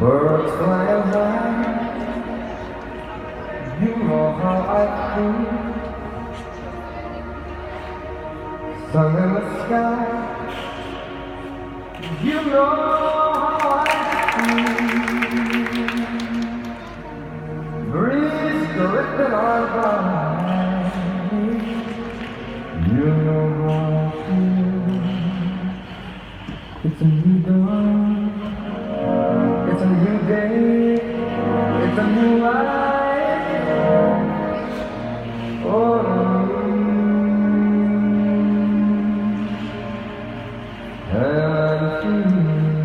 Birds flying high, you know how I feel. Sun in the sky, you know how I feel. Breeze drifting on by, you know how I feel. It's a new dawn. It's a new day, it's a new life. Oh, and I'm feeling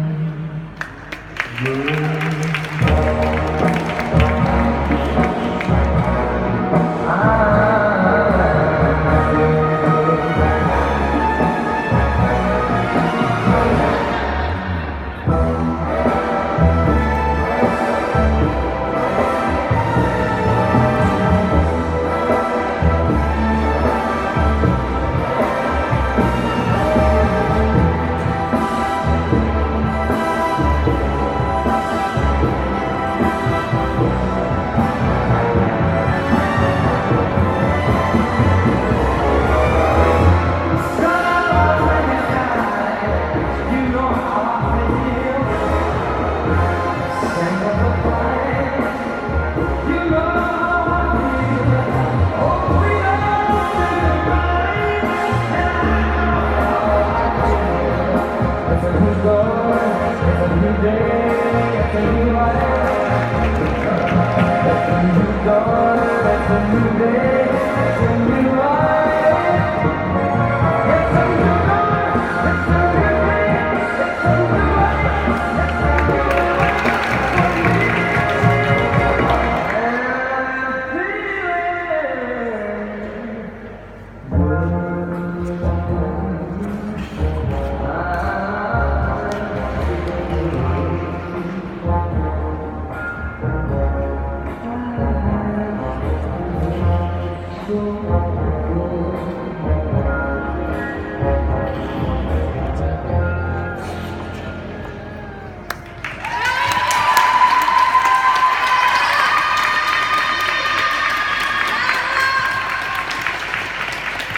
it's a new day, it's a new